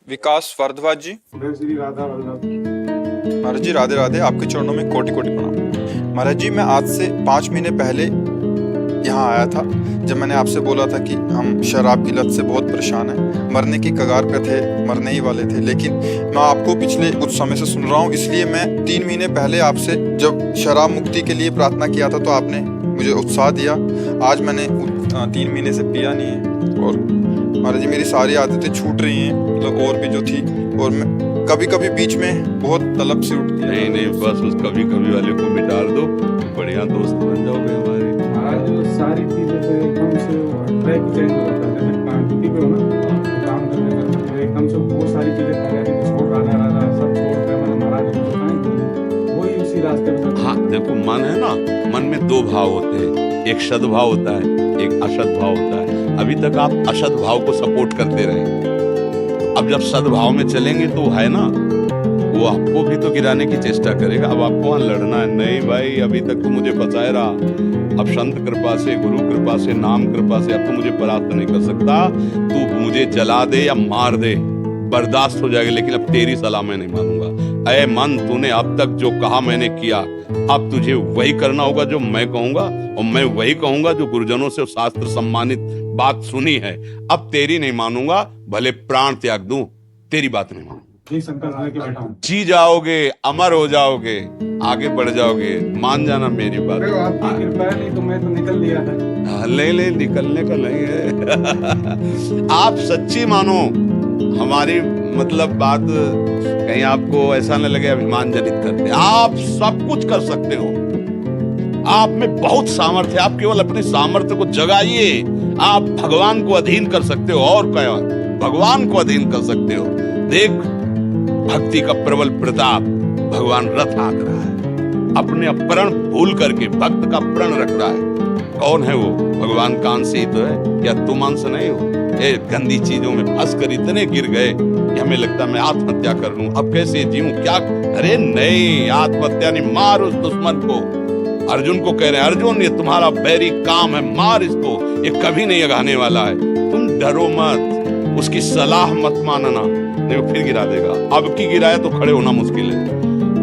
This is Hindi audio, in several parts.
विकास भारद्वाज जी। श्री राधा वल्लभ। महाराज जी राधे राधे, आपके चरणों में कोटि कोटि प्रणाम। महाराज जी मैं आज से 5 महीने पहले यहाँ आया था, जब मैंने आपसे बोला था कि हम शराब की लत से बहुत परेशान हैं, मरने की कगार पे थे, मरने ही वाले थे। लेकिन मैं आपको पिछले कुछ समय से सुन रहा हूँ, इसलिए मैं 3 महीने पहले आपसे जब शराब मुक्ति के लिए प्रार्थना किया था तो आपने मुझे उत्साह दिया। आज मैंने 3 महीने से पिया नहीं है और महाराज जी मेरी सारी आदतें छूट रही हैं, मतलब और भी जो थी। और मैं कभी कभी बीच में बहुत तलब से उठती है। नहीं नहीं, बस उस कभी कभी वाले को मिटा दो, बढ़िया दोस्त बन जाओगे हमारे। महाराज जो सारी चीजें तो एकदम से ट्रैक चेंज हो जाता है। जैसे काम ड्यूटी पे हो ना, काम करने तो एकदम से वो सारी चीजें कर छोड़ राधा राधा सब छोड़ के मैंने महाराज को बताया, वही उसी रास्ते में। हाँ देखो, मन है ना, मन में 2 भाव होते हैं, एक सद्भाव होता है, एक असद भाव होता है। अभी तक आप असद भाव को सपोर्ट करते रहे, अब जब सद्भाव में चलेंगे तो है ना, वो आपको भी तो गिराने की चेष्टा करेगा। अब आपको वहां लड़ना है नहीं भाई, अभी तक तो मुझे बचाए रहा, अब संत कृपा से, गुरु कृपा से, नाम कृपा से अब तो मुझे परास्त नहीं कर सकता। तू मुझे जला दे या मार दे, बर्दाश्त हो जाएगा, लेकिन अब तेरी सलाह मैं नहीं मानूंगा। अय मन, तूने अब तक जो कहा मैंने किया, अब तुझे वही करना होगा जो मैं कहूंगा, और मैं वही कहूंगा जो गुरुजनों से शास्त्र सम्मानित बात सुनी है। अब तेरी नहीं मानूंगा, भले प्राण त्याग दूं, तेरी बात नहीं मानूंगा। ठीक संकल्प लेके बैठा हूँ। जी जाओगे, अमर हो जाओगे, आगे बढ़ जाओगे, मान जाना मेरी बात। आपकी कृपा है, नहीं तो मैं तो निकल लिया था। ले निकलने का नहीं है। आप सच्ची मानो हमारी मतलब बात, कहीं आपको ऐसा न लगे अभिमान जनित करते। आप सब कुछ कर सकते हो, आप में बहुत सामर्थ्य, आप केवल अपने सामर्थ्य को जगाइए। आप भगवान को अधीन कर सकते हो, और क्या, भगवान को अधीन कर सकते हो। देख, भक्ति का प्रबल प्रताप, भगवान रथ हाँक रहा है, अपने अपरण भूल करके भक्त का प्रण रख रहा है। कौन है वो? भगवान का अंश ही तो है, क्या तुम अंश नहीं हो? ये गंदी चीजों में फंस कर इतने गिर गए कि हमें लगता मैं आत्महत्या कर लूं, अब कैसे जीऊं, क्या? अरे नहीं, आत्महत्या नहीं, मार उस दुश्मन को। अर्जुन को कह रहे हैं, अर्जुन ये तुम्हारा बैरी काम है, मार इसको, ये कभी नहीं अगाने वाला है। तुम डरो मत, उसकी सलाह मत मानना, नहीं वो फिर गिरा देगा। अब की गिराया तो खड़े होना मुश्किल है।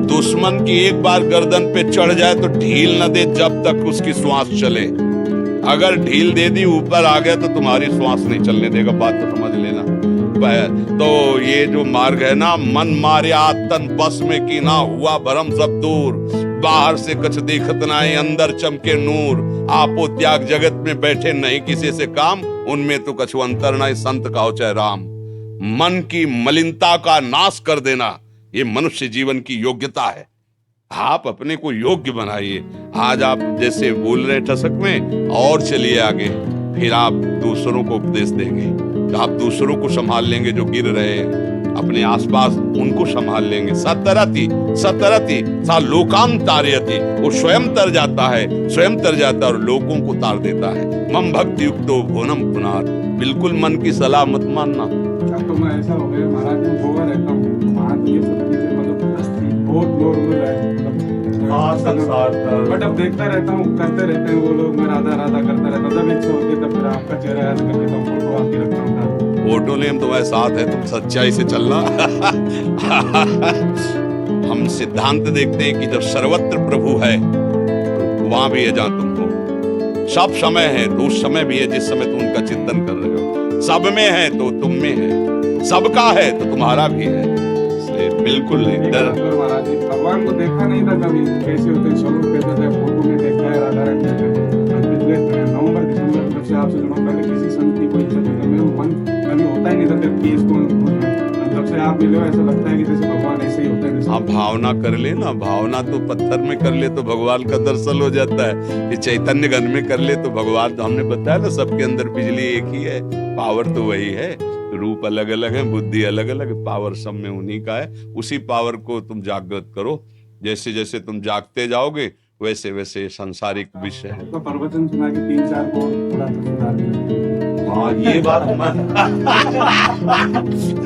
दुश्मन की एक बार गर्दन पे चढ़ जाए तो ढील न दे जब तक उसकी श्वास चले। अगर ढील दे दी, ऊपर आ गया तो तुम्हारी श्वास नहीं चलने देगा, बात तो समझ लेना। तो ये जो मार्ग है ना, मन मार्या तन बस में की ना, हुआ भरम सब दूर, बाहर से कछ देखत नाए, अंदर चमके नूर। आपो त्याग जगत में बैठे नहीं किसी से काम, उनमें तो कछु अंतर ना, संत कहो चाहे राम। मन की मलिनता का नाश कर देना, ये मनुष्य जीवन की योग्यता है। आप अपने को योग्य बनाइए। आज आप जैसे बोल रहे ठसक में, और चलिए आगे, फिर आप दूसरों को उपदेश देंगे, तो आप दूसरों को संभाल लेंगे जो गिर रहे हैं, अपने आसपास उनको संभाल लेंगे। सतरति सतरति सा लोकाम तारयति, वो स्वयं तर जाता है, स्वयं तर जाता है और लोगों को तार देता है। मम भक्ति युक्तो भुवनम पुनार, बिल्कुल मन की सलाह मत मानना। तो मैं ऐसा हो गया महाराज, मैं गोवा रहता हूँ, वहाँ तो ये सब चीजें मतलब बहुत नॉर्मल है, बट अब देखता रहता हूँ, करते रहते हैं वो लोग, मैं राधा राधा करता रहता हूँ। जब इच्छा होती है तब फिर आपका चेहरा याद कर लेता हूँ, फोटो आपकी रखता हूँ। फोटो ने हम तुम्हारे साथ है, तुम सच्चाई से चलना। हम सिद्धांत देखते हैं कि जब सर्वत्र प्रभु है वहां भी है जहां तुम हो। सब समय है तो उस समय भी है जिस समय तुम उनका चिंतन कर रहे हो। सब में है तो तुम में है, सबका है तो तुम्हारा भी है, इसलिए बिल्कुल नहीं डर। महाराज जी भगवान को देखा नहीं था कभी, कैसे होते स्वरूप कैसे थे, फोटो में देखा है राधा रानी। पिछले नवंबर दिसंबर जब से आपसे जुड़ा, पहले किसी संत की कोई इज्जत नहीं, मेरा मन कभी होता ही नहीं था कि इसको, जब से आप मिले हो ऐसा लगता है कि जैसे भगवान ऐसे ही होते हैं। हाँ, भावना कर ले ना, भावना तो पत्थर में कर ले तो भगवान का दर्शन हो जाता है। ये चैतन्य घन में कर ले तो भगवान, तो हमने बताया ना, सबके अंदर बिजली एक ही है, पावर तो वही है, रूप अलग अलग है, बुद्धि अलग अलग, पावर सब में उन्हीं का है। उसी पावर को तुम जागृत करो, जैसे जैसे तुम जागते जाओगे वैसे वैसे सांसारिक विषय है। तो प्रवचन सुना के 3-4 को थोड़ा सा सुधार दिया। हाँ ये बात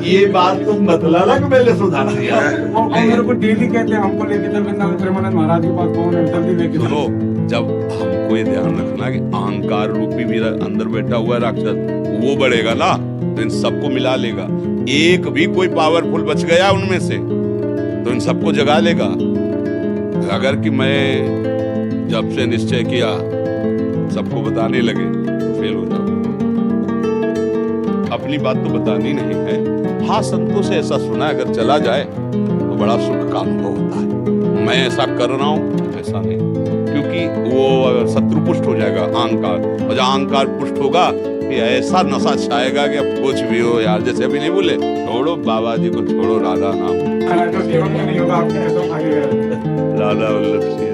ये बात तुम बतला लग मैंने सुधार दिया। वो मेरे को डेली कहते हैं हमको लेके चल वृंदावन प्रेमानंद महाराज के पास, कौन है जल्दी लेके चलो। सुनो, जब हमको ये ध्यान रखना कि अहंकार रूपी मेरा अंदर बैठा हुआ है राक्षस, वो बढ़ेगा ना तो इन सबको मिला लेगा। एक भी कोई पावरफुल बच गया उनमें से तो इन सबको जगा लेगा। अगर कि मैं जब से निश्चय किया सबको बताने लगे तो फेल हो जाओगे। अपनी बात तो बतानी नहीं है। हाँ, संतों से ऐसा सुना है, अगर चला जाए तो बड़ा सुख का अनुभव होता है। मैं ऐसा कर रहा हूं ऐसा नहीं, क्योंकि वो शत्रु पुष्ट हो जाएगा अहंकार, और जब अहंकार पुष्ट होगा फिर ऐसा नशा छाएगा कि अब कुछ भी हो यार, जैसे अभी नहीं बोले छोड़ो बाबा जी को, छोड़ो राधा नाम, जो जीवन में नहीं होगा आपके ऐसा खाली है। राधा वल्लभ सिंह।